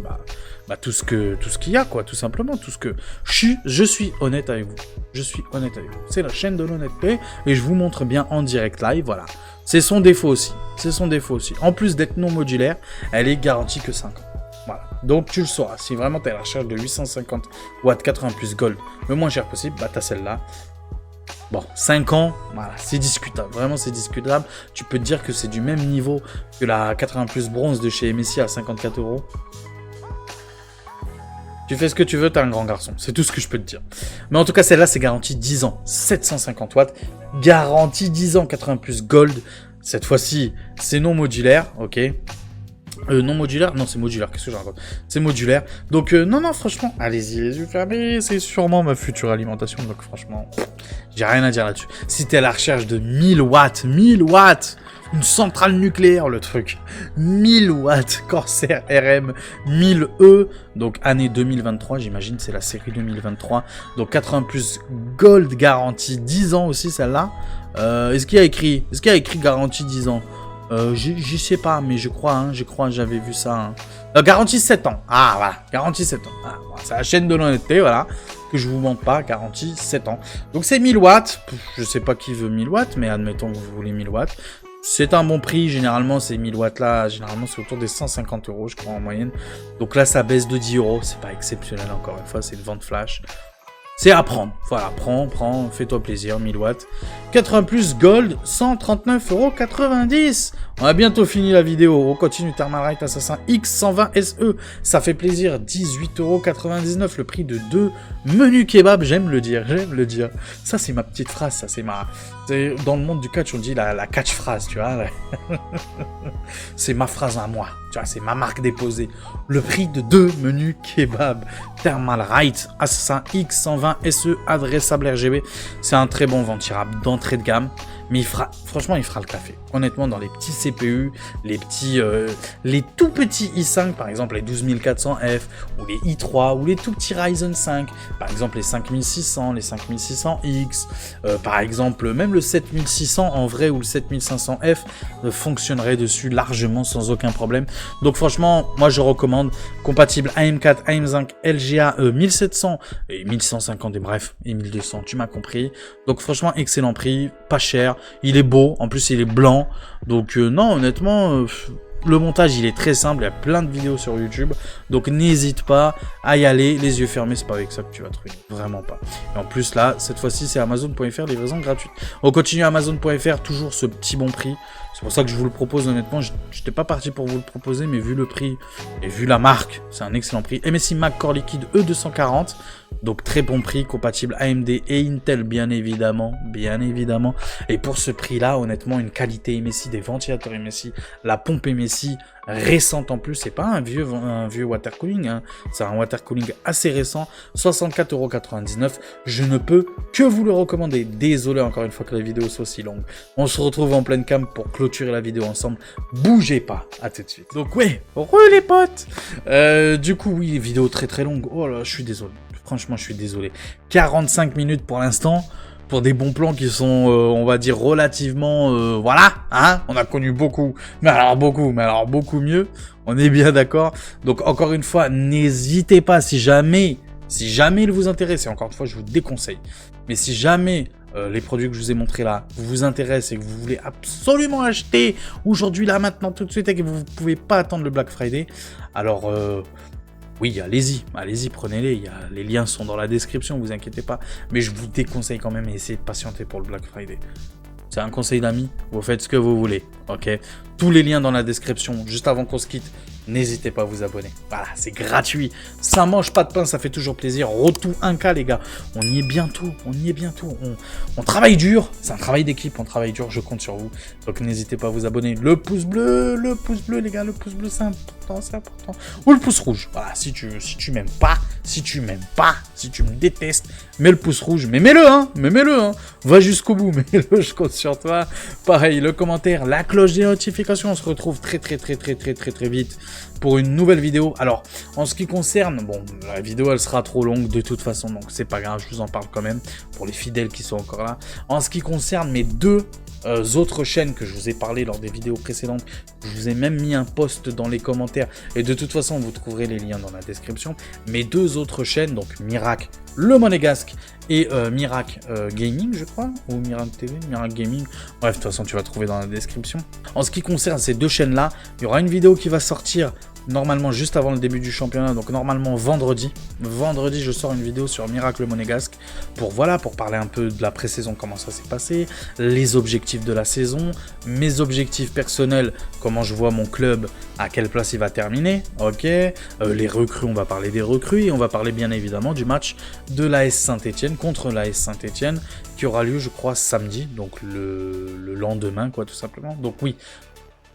tout ce qu'il y a, quoi, tout simplement. Tout ce que... Je suis honnête avec vous. Je suis honnête avec vous. C'est la chaîne de l'honnêteté, et je vous montre bien en direct live, voilà. C'est son défaut aussi. C'est son défaut aussi. En plus d'être non modulaire, elle est garantie que 5 ans. Voilà. Donc tu le sauras, si vraiment tu es à la recherche de 850 watts 80+ Gold, le moins cher possible, bah tu as celle-là. Bon, 5 ans, voilà, c'est discutable, vraiment c'est discutable. Tu peux te dire que c'est du même niveau que la 80+ bronze de chez MSI à 54 €. Tu fais ce que tu veux, t'es un grand garçon, c'est tout ce que je peux te dire. Mais en tout cas, celle-là, c'est garantie 10 ans, 750 watts, garantie 10 ans 80+ Gold. Cette fois-ci, c'est non modulaire, ok. Non modulaire, non c'est modulaire, qu'est-ce que je raconte? C'est modulaire, donc non franchement, allez-y les yeux fermés, c'est sûrement ma future alimentation, donc franchement, j'ai rien à dire là-dessus. Si t'es à la recherche de 1000 watts, une centrale nucléaire le truc, 1000 watts, Corsair RM 1000E, donc année 2023, j'imagine c'est la série 2023, donc 80+ Gold garantie 10 ans aussi celle-là. Est-ce qu'il y a écrit garantie 10 ans? Je sais pas, mais je crois, j'avais vu ça. Hein. Garantie 7 ans. Ah, voilà, garantie 7 ans. Ah, voilà, c'est la chaîne de l'honnêteté, voilà, que je vous montre pas, garantie 7 ans. Donc c'est 1000 watts, je sais pas qui veut 1000 watts, mais admettons que vous voulez 1000 watts. C'est un bon prix, généralement ces 1000 watts là, généralement c'est autour des 150 € je crois en moyenne. Donc là ça baisse de 10 €, c'est pas exceptionnel encore une fois, c'est une vente flash. C'est à prendre, voilà, prends, fais-toi plaisir, 1000 watts. 80+ Gold, 139,90 €. On a bientôt fini la vidéo, on continue. Thermalright Assassin X120 SE, ça fait plaisir, 18,99 €, le prix de 2 menus kebab, j'aime le dire. Ça c'est ma petite phrase, ça c'est ma... Dans le monde du catch, on dit la catch phrase, tu vois. C'est ma phrase à moi, tu vois, c'est ma marque déposée. Le prix de 2 menus kebab. Thermalright Assassin X120 SE adressable RGB. C'est un très bon ventilable d'entrée de gamme. Mais franchement, il fera le café. Honnêtement, dans les petits CPU, les tout petits i5, par exemple les 12400F, ou les i3, ou les tout petits Ryzen 5, par exemple les 5600, les 5600X, par exemple même le 7600 en vrai, ou le 7500F, fonctionnerait dessus largement sans aucun problème. Donc franchement, moi je recommande, compatible AM4, AM5, LGA 1700, et 1150, et bref, et 1200, tu m'as compris. Donc franchement, excellent prix, pas cher. Il est beau, en plus il est blanc, donc non honnêtement, le montage il est très simple, il y a plein de vidéos sur YouTube, donc n'hésite pas à y aller, les yeux fermés, c'est pas avec ça que tu vas trouver, vraiment pas. Et en plus là, cette fois-ci c'est Amazon.fr, livraison gratuite. On continue Amazon.fr, toujours ce petit bon prix, c'est pour ça que je vous le propose honnêtement, je n'étais pas parti pour vous le proposer, mais vu le prix et vu la marque, c'est un excellent prix. MSI Mac Core Liquide E240, donc très bon prix, compatible AMD et Intel bien évidemment, et pour ce prix là, honnêtement, une qualité MSI, des ventilateurs MSI, la pompe MSI récente en plus, c'est pas un vieux water cooling, hein. C'est un water cooling assez récent, 64,99 €, je ne peux que vous le recommander. Désolé encore une fois que la vidéo soit si longue, on se retrouve en pleine cam pour clôturer la vidéo ensemble, bougez pas, à tout de suite. Donc ouais, les potes, du coup oui, vidéo très très longue, oh là, je suis désolé, franchement je suis désolé, 45 minutes pour l'instant, pour des bons plans qui sont, on va dire, relativement, voilà, hein, on a connu beaucoup, mais alors beaucoup mieux, on est bien d'accord. Donc encore une fois, n'hésitez pas, si jamais il vous intéresse, et encore une fois, je vous déconseille, mais si jamais les produits que je vous ai montrés là vous intéressent et que vous voulez absolument acheter aujourd'hui, là, maintenant, tout de suite, et que vous ne pouvez pas attendre le Black Friday, alors... Oui, allez-y, prenez-les. Les liens sont dans la description, vous inquiétez pas. Mais je vous déconseille quand même d'essayer de patienter pour le Black Friday. C'est un conseil d'amis, vous faites ce que vous voulez, ok? Tous les liens dans la description, juste avant qu'on se quitte, n'hésitez pas à vous abonner. Voilà, c'est gratuit, ça mange pas de pain, ça fait toujours plaisir. Retour 1K les gars, on y est bientôt, on travaille dur, c'est un travail d'équipe, on travaille dur, je compte sur vous. Donc n'hésitez pas à vous abonner. Le pouce bleu les gars, le pouce bleu c'est important, c'est important. Ou le pouce rouge, voilà, si tu m'aimes pas, si tu me détestes, mets le pouce rouge, mais mets-le, hein, va jusqu'au bout, mets-le, je compte sur toi. Pareil, le commentaire, la cloche des notifications, on se retrouve très vite pour une nouvelle vidéo. Alors, en ce qui concerne, bon, la vidéo elle sera trop longue de toute façon, donc c'est pas grave, je vous en parle quand même, pour les fidèles qui sont encore là. En ce qui concerne mes deux autres chaînes que je vous ai parlé lors des vidéos précédentes, je vous ai même mis un post dans les commentaires, et de toute façon vous trouverez les liens dans la description. Mes deux autres chaînes, donc Mirac le Monégasque et Mirac Gaming, je crois, ou Mirac TV, Mirac Gaming, bref, de toute façon tu vas trouver dans la description. En ce qui concerne ces deux chaînes là, il y aura une vidéo qui va sortir normalement juste avant le début du championnat, donc normalement vendredi. Vendredi, je sors une vidéo sur Mirac le Monégasque pour parler un peu de la pré-saison, comment ça s'est passé, les objectifs de la saison, mes objectifs personnels, comment je vois mon club, à quelle place il va terminer, ok, les recrues, on va parler des recrues, et on va parler bien évidemment du match de l'AS Saint-Etienne contre l'AS Saint-Etienne qui aura lieu, je crois, samedi, donc le lendemain, quoi, tout simplement. Donc oui,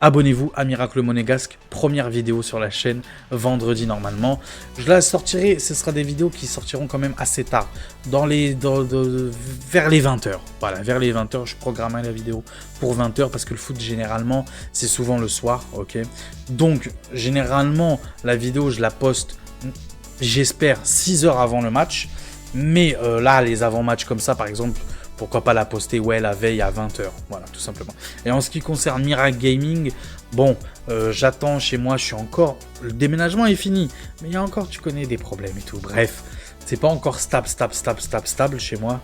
abonnez-vous à Mirac le Monégasque, première vidéo sur la chaîne, vendredi normalement. Je la sortirai, ce sera des vidéos qui sortiront quand même assez tard, vers les 20h. Voilà, vers les 20h, je programmerai la vidéo pour 20h parce que le foot, généralement, c'est souvent le soir, ok. Donc, généralement, la vidéo, je la poste, j'espère, 6 heures avant le match. Mais là, les avant-matchs comme ça, par exemple, pourquoi pas la poster, ouais, la veille à 20h, voilà, tout simplement. Et en ce qui concerne Mirac Gaming, bon, j'attends chez moi, je suis encore, le déménagement est fini, mais il y a encore, tu connais, des problèmes et tout, bref, c'est pas encore stable chez moi,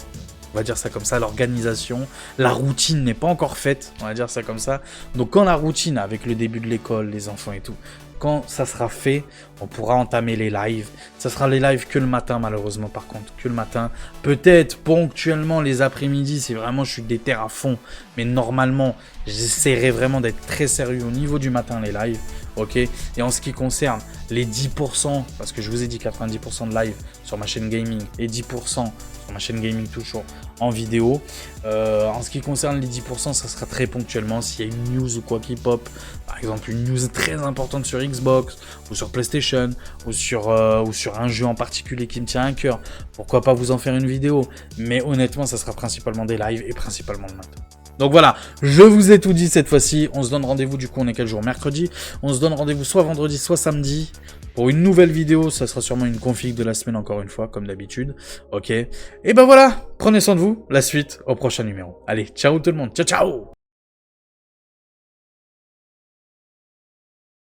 on va dire ça comme ça, l'organisation, la routine n'est pas encore faite, on va dire ça comme ça. Donc quand la routine, avec le début de l'école, les enfants et tout, quand ça sera fait, on pourra entamer les lives. Ça sera les lives que le matin, malheureusement, par contre, que le matin. Peut-être ponctuellement les après-midi, si vraiment je suis déter à fond. Mais normalement, j'essaierai vraiment d'être très sérieux au niveau du matin, les lives. Ok. Et en ce qui concerne les 10%, parce que je vous ai dit 90% de live sur ma chaîne gaming et 10% sur ma chaîne gaming toujours en vidéo. En ce qui concerne les 10%, ça sera très ponctuellement. S'il y a une news ou quoi qui pop, par exemple une news très importante sur Xbox ou sur PlayStation ou sur un jeu en particulier qui me tient à cœur, pourquoi pas vous en faire une vidéo. Mais honnêtement, ça sera principalement des lives et principalement le matin. Donc voilà, je vous ai tout dit cette fois-ci. On se donne rendez-vous, du coup on est quel jour? Mercredi. On se donne rendez-vous soit vendredi, soit samedi pour une nouvelle vidéo. Ça sera sûrement une config de la semaine encore une fois, comme d'habitude. Ok. Et ben voilà, prenez soin de vous. La suite au prochain numéro. Allez, ciao tout le monde. Ciao, ciao.